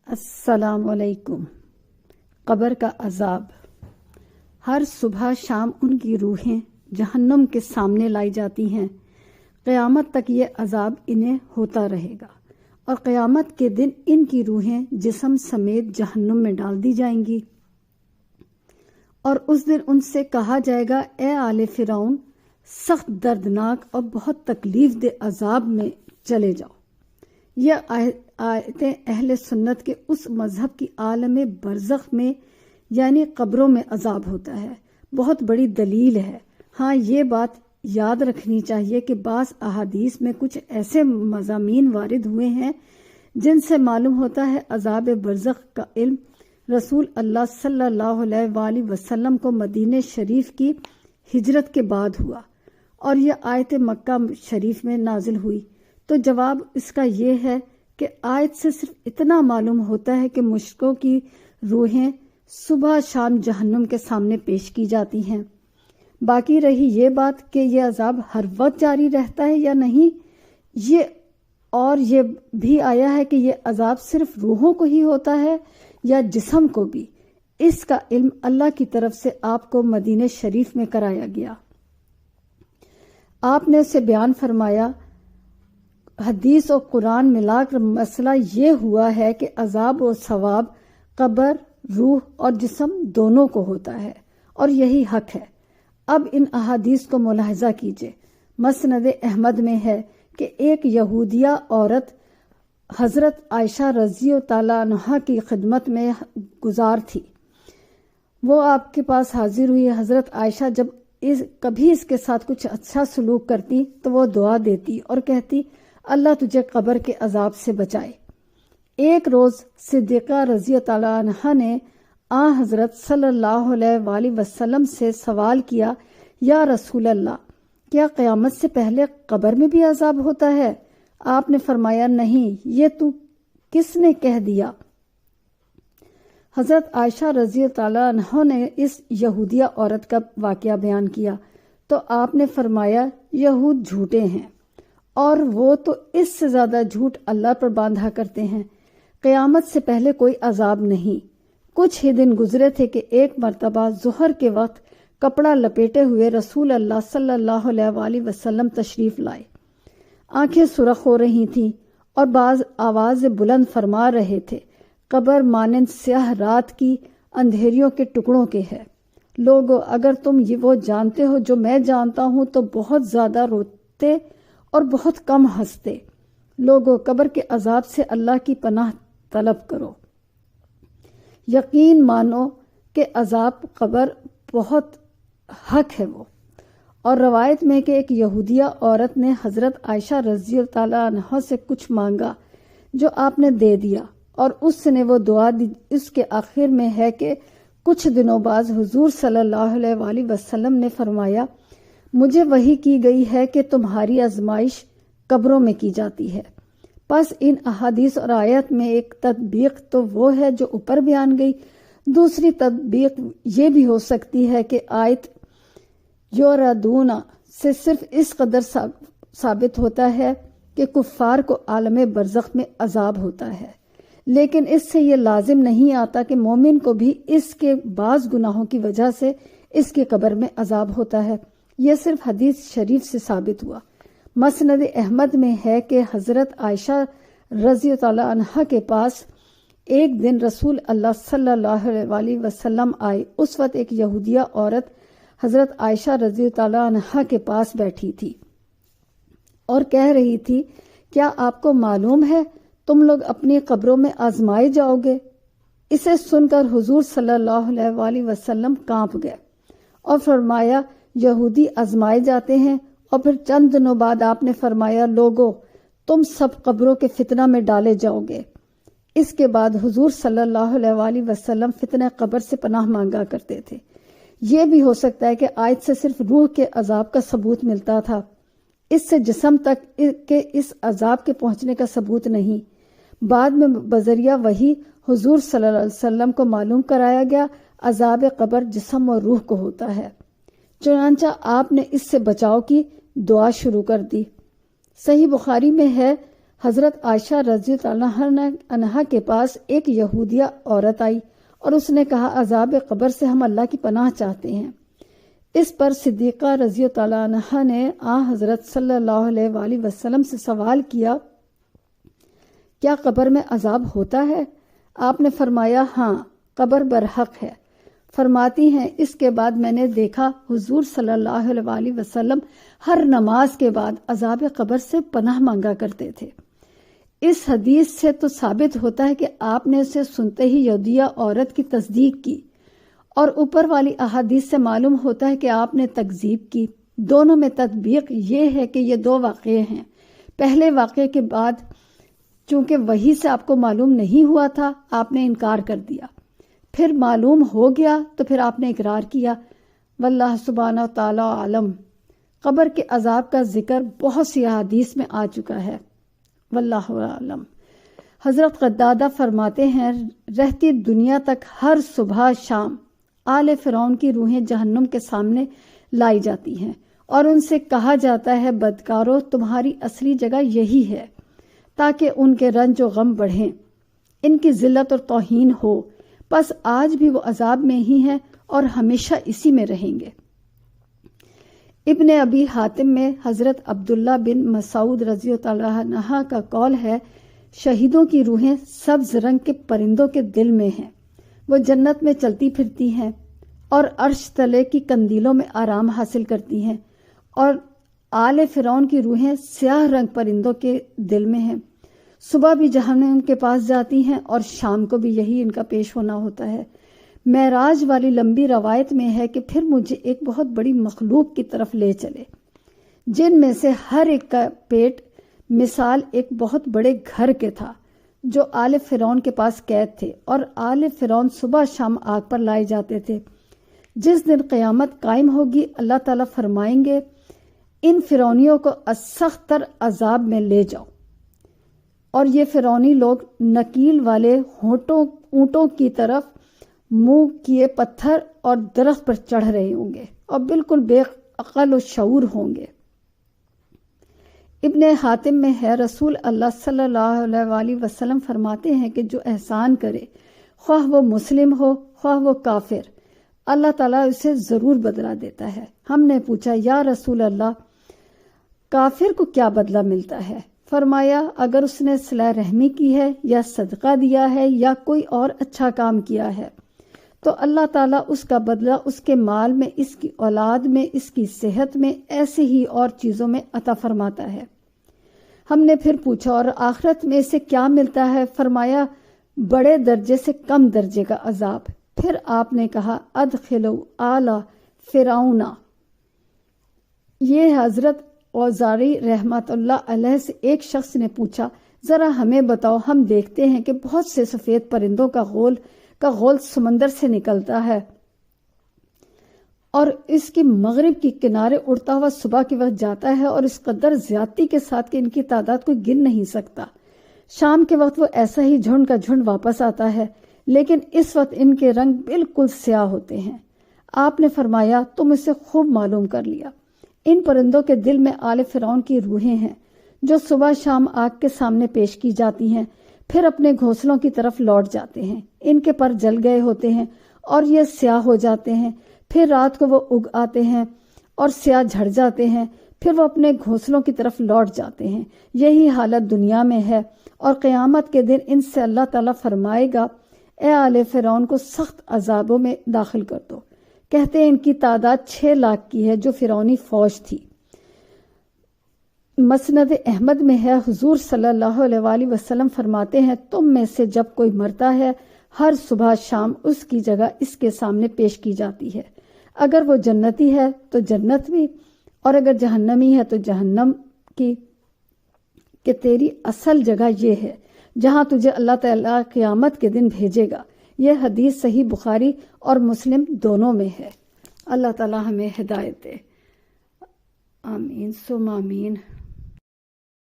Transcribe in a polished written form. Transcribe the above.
السلام علیکم۔ قبر کا عذاب۔ ہر صبح شام ان کی روحیں جہنم کے سامنے لائی جاتی ہیں۔ قیامت تک یہ عذاب انہیں ہوتا رہے گا اور قیامت کے دن ان کی روحیں جسم سمیت جہنم میں ڈال دی جائیں گی، اور اس دن ان سے کہا جائے گا، اے آل فرعون، سخت دردناک اور بہت تکلیف دہ عذاب میں چلے جاؤ۔ یہ آیتیں اہل سنت کے اس مذہب کی عالم برزخ میں یعنی قبروں میں عذاب ہوتا ہے بہت بڑی دلیل ہے۔ ہاں، یہ بات یاد رکھنی چاہیے کہ بعض احادیث میں کچھ ایسے مضامین وارد ہوئے ہیں جن سے معلوم ہوتا ہے عذاب برزخ کا علم رسول اللہ صلی اللہ علیہ وآلہ وسلم کو مدینہ شریف کی ہجرت کے بعد ہوا اور یہ آیت مکہ شریف میں نازل ہوئی۔ تو جواب اس کا یہ ہے کہ آیت سے صرف اتنا معلوم ہوتا ہے کہ مشرکوں کی روحیں صبح شام جہنم کے سامنے پیش کی جاتی ہیں۔ باقی رہی یہ بات کہ یہ عذاب ہر وقت جاری رہتا ہے یا نہیں، یہ بھی آیا ہے کہ یہ عذاب صرف روحوں کو ہی ہوتا ہے یا جسم کو بھی، اس کا علم اللہ کی طرف سے آپ کو مدینہ شریف میں کرایا گیا۔ آپ نے اسے بیان فرمایا، حدیث اور قرآن ملا کر مسئلہ یہ ہوا ہے کہ عذاب و ثواب قبر، روح اور جسم دونوں کو ہوتا ہے، اور یہی حق ہے۔ اب ان احادیث کو ملاحظہ کیجئے۔ مسند احمد میں ہے کہ ایک یہودیہ عورت حضرت عائشہ رضی اللہ عنہا کی خدمت میں گزار تھی۔ وہ آپ کے پاس حاضر ہوئی۔ حضرت عائشہ جب کبھی اس کے ساتھ کچھ اچھا سلوک کرتی تو وہ دعا دیتی اور کہتی، اللہ تجھے قبر کے عذاب سے بچائے۔ ایک روز صدیقہ رضی اللہ عنہا نے حضرت صلی اللہ علیہ وآلہ وسلم سے سوال کیا، یا رسول اللہ، کیا قیامت سے پہلے قبر میں بھی عذاب ہوتا ہے؟ آپ نے فرمایا، نہیں، یہ تو کس نے کہہ دیا؟ حضرت عائشہ رضی اللہ عنہا نے اس یہودیہ عورت کا واقعہ بیان کیا تو آپ نے فرمایا، یہود جھوٹے ہیں اور وہ تو اس سے زیادہ جھوٹ اللہ پر باندھا کرتے ہیں۔ قیامت سے پہلے کوئی عذاب نہیں۔ کچھ ہی دن گزرے تھے کہ ایک مرتبہ ظہر کے وقت کپڑا لپیٹے ہوئے رسول اللہ صلی اللہ علیہ وآلہ وسلم تشریف لائے۔ آنکھیں سرخ ہو رہی تھیں اور بعض آواز بلند فرما رہے تھے، قبر مانند سیاہ رات کی اندھیریوں کے ٹکڑوں کے ہے۔ لوگو، اگر تم یہ وہ جانتے ہو جو میں جانتا ہوں تو بہت زیادہ روتے اور بہت کم ہنستے۔ لوگو، قبر کے عذاب سے اللہ کی پناہ طلب کرو۔ یقین مانو کہ عذاب قبر بہت حق ہے وہ۔ اور روایت میں کہ ایک یہودیہ عورت نے حضرت عائشہ رضی اللہ عنہا سے کچھ مانگا جو آپ نے دے دیا، اور اس نے وہ دعا دی۔ اس کے آخر میں ہے کہ کچھ دنوں بعد حضور صلی اللہ علیہ وآلہ وسلم نے فرمایا، مجھے وحی کی گئی ہے کہ تمہاری آزمائش قبروں میں کی جاتی ہے۔ پس ان احادیث اور آیت میں ایک تطبیق تو وہ ہے جو اوپر بیان گئی، دوسری تطبیق یہ بھی ہو سکتی ہے کہ آیت یوردون سے صرف اس قدر ثابت ہوتا ہے کہ کفار کو عالم برزخ میں عذاب ہوتا ہے، لیکن اس سے یہ لازم نہیں آتا کہ مومن کو بھی اس کے بعض گناہوں کی وجہ سے اس کی قبر میں عذاب ہوتا ہے۔ یہ صرف حدیث شریف سے ثابت ہوا۔ مسند احمد میں ہے کہ حضرت عائشہ رضی اللہ عنہا کے پاس ایک دن رسول اللہ صلی اللہ علیہ وآلہ وسلم آئے۔ اس وقت ایک یہودیہ عورت حضرت عائشہ رضی اللہ عنہا کے پاس بیٹھی تھی اور کہہ رہی تھی، کیا آپ کو معلوم ہے تم لوگ اپنی قبروں میں آزمائے جاؤ گے؟ اسے سن کر حضور صلی اللہ علیہ وآلہ وسلم کانپ گئے اور فرمایا، یہودی آزمائے جاتے ہیں۔ اور پھر چند دنوں بعد آپ نے فرمایا، لوگو، تم سب قبروں کے فتنہ میں ڈالے جاؤ گے۔ اس کے بعد حضور صلی اللہ علیہ وآلہ وسلم فتنہ قبر سے پناہ مانگا کرتے تھے۔ یہ بھی ہو سکتا ہے کہ آیت سے صرف روح کے عذاب کا ثبوت ملتا تھا، اس سے جسم تک کے اس عذاب کے پہنچنے کا ثبوت نہیں۔ بعد میں بذریعہ وحی حضور صلی اللہ علیہ وسلم کو معلوم کرایا گیا، عذاب قبر جسم اور روح کو ہوتا ہے۔ چنانچہ آپ نے اس سے بچاؤ کی دعا شروع کر دی۔ صحیح بخاری میں ہے، حضرت عائشہ رضی اللہ عنہا کے پاس ایک یہودیہ عورت آئی اور اس نے کہا عذاب قبر سے ہم اللہ کی پناہ چاہتے ہیں۔ اس پر صدیقہ رضی اللہ عنہا نے حضرت صلی اللہ علیہ وآلہ وسلم سے سوال کیا، کیا قبر میں عذاب ہوتا ہے؟ آپ نے فرمایا ہاں، قبر برحق ہے۔ فرماتی ہیں اس کے بعد میں نے دیکھا حضور صلی اللہ علیہ وآلہ وسلم ہر نماز کے بعد عذاب قبر سے پناہ مانگا کرتے تھے۔ اس حدیث سے تو ثابت ہوتا ہے کہ آپ نے اسے سنتے ہی یہودیہ عورت کی تصدیق کی، اور اوپر والی احادیث سے معلوم ہوتا ہے کہ آپ نے تکذیب کی۔ دونوں میں تطبیق یہ ہے کہ یہ دو واقعے ہیں۔ پہلے واقعے کے بعد چونکہ وحی سے آپ کو معلوم نہیں ہوا تھا، آپ نے انکار کر دیا، پھر معلوم ہو گیا تو پھر آپ نے اقرار کیا۔ واللہ سبحانہ تعالی عالم۔ قبر کے عذاب کا ذکر بہت سی احادیث میں آ چکا ہے، واللہ عالم۔ حضرت قدادہ فرماتے ہیں رہتی دنیا تک ہر صبح شام آل فرعون کی روحیں جہنم کے سامنے لائی جاتی ہیں اور ان سے کہا جاتا ہے بدکارو تمہاری اصلی جگہ یہی ہے، تاکہ ان کے رنج و غم بڑھیں، ان کی ذلت اور توہین ہو۔ پس آج بھی وہ عذاب میں ہی ہیں اور ہمیشہ اسی میں رہیں گے۔ ابن ابی حاتم میں حضرت عبداللہ بن مسعود رضی اللہ عنہ کا قول ہے، شہیدوں کی روحیں سبز رنگ کے پرندوں کے دل میں ہیں، وہ جنت میں چلتی پھرتی ہیں اور عرش تلے کی قندیلوں میں آرام حاصل کرتی ہیں، اور آل فرعون کی روحیں سیاہ رنگ پرندوں کے دل میں ہیں۔ صبح بھی جہنم کے پاس جاتی ہیں اور شام کو بھی یہی ان کا پیش ہونا ہوتا ہے۔ معراج والی لمبی روایت میں ہے کہ پھر مجھے ایک بہت بڑی مخلوق کی طرف لے چلے، جن میں سے ہر ایک کا پیٹ مثال ایک بہت بڑے گھر کے تھا جو آل فرعون کے پاس قید تھے، اور آل فرعون صبح شام آگ پر لائے جاتے تھے۔ جس دن قیامت قائم ہوگی اللہ تعالیٰ فرمائیں گے ان فرعونیوں کو سخت تر عذاب میں لے جاؤ، اور یہ فرعونی لوگ نکیل والے اونٹوں کی طرف منہ کیے پتھر اور درخت پر چڑھ رہے ہوں گے اور بالکل بے عقل و شعور ہوں گے۔ ابن حاتم میں ہے رسول اللہ صلی اللہ علیہ وآلہ وسلم فرماتے ہیں کہ جو احسان کرے، خواہ وہ مسلم ہو خواہ وہ کافر، اللہ تعالیٰ اسے ضرور بدلہ دیتا ہے۔ ہم نے پوچھا یا رسول اللہ کافر کو کیا بدلہ ملتا ہے؟ فرمایا اگر اس نے صلہ رحمی کی ہے یا صدقہ دیا ہے یا کوئی اور اچھا کام کیا ہے تو اللہ تعالیٰ اس کا بدلہ اس کے مال میں، اس کی اولاد میں، اس کی صحت میں، ایسے ہی اور چیزوں میں عطا فرماتا ہے۔ ہم نے پھر پوچھا اور آخرت میں اسے کیا ملتا ہے؟ فرمایا بڑے درجے سے کم درجے کا عذاب۔ پھر آپ نے کہا ادخلوا آل فرعون۔ یہ حضرت اوزاعی رحمت اللہ علیہ سے ایک شخص نے پوچھا ذرا ہمیں بتاؤ، ہم دیکھتے ہیں کہ بہت سے سفید پرندوں کا غول سمندر سے نکلتا ہے اور اس کی مغرب کی کنارے اڑتا ہوا صبح کے وقت جاتا ہے، اور اس قدر زیادتی کے ساتھ کہ ان کی تعداد کوئی گن نہیں سکتا۔ شام کے وقت وہ ایسا ہی جھنڈ کا جھنڈ واپس آتا ہے، لیکن اس وقت ان کے رنگ بالکل سیاہ ہوتے ہیں۔ آپ نے فرمایا تم اسے خوب معلوم کر لیا۔ ان پرندوں کے دل میں آل فرعون کی روحیں ہیں جو صبح شام آگ کے سامنے پیش کی جاتی ہیں، پھر اپنے گھونسلوں کی طرف لوٹ جاتے ہیں۔ ان کے پر جل گئے ہوتے ہیں اور یہ سیاہ ہو جاتے ہیں، پھر رات کو وہ اگ آتے ہیں اور سیاہ جھڑ جاتے ہیں، پھر وہ اپنے گھونسلوں کی طرف لوٹ جاتے ہیں۔ یہی حالت دنیا میں ہے، اور قیامت کے دن ان سے اللہ تعالیٰ فرمائے گا اے آل فرعون کو سخت عذابوں میں داخل کر دو۔ کہتے ہیں ان کی تعداد 6 لاکھ کی ہے جو فرعونی فوج تھی۔ مسند احمد میں ہے حضور صلی اللہ علیہ وآلہ وسلم فرماتے ہیں تم میں سے جب کوئی مرتا ہے ہر صبح شام اس کی جگہ اس کے سامنے پیش کی جاتی ہے، اگر وہ جنتی ہے تو جنت بھی، اور اگر جہنمی ہے تو جہنم کی، کہ تیری اصل جگہ یہ ہے جہاں تجھے اللہ تعالیٰ قیامت کے دن بھیجے گا۔ یہ حدیث صحیح بخاری اور مسلم دونوں میں ہے۔ اللہ تعالیٰ ہمیں ہدایت دے، آمین ثم آمین۔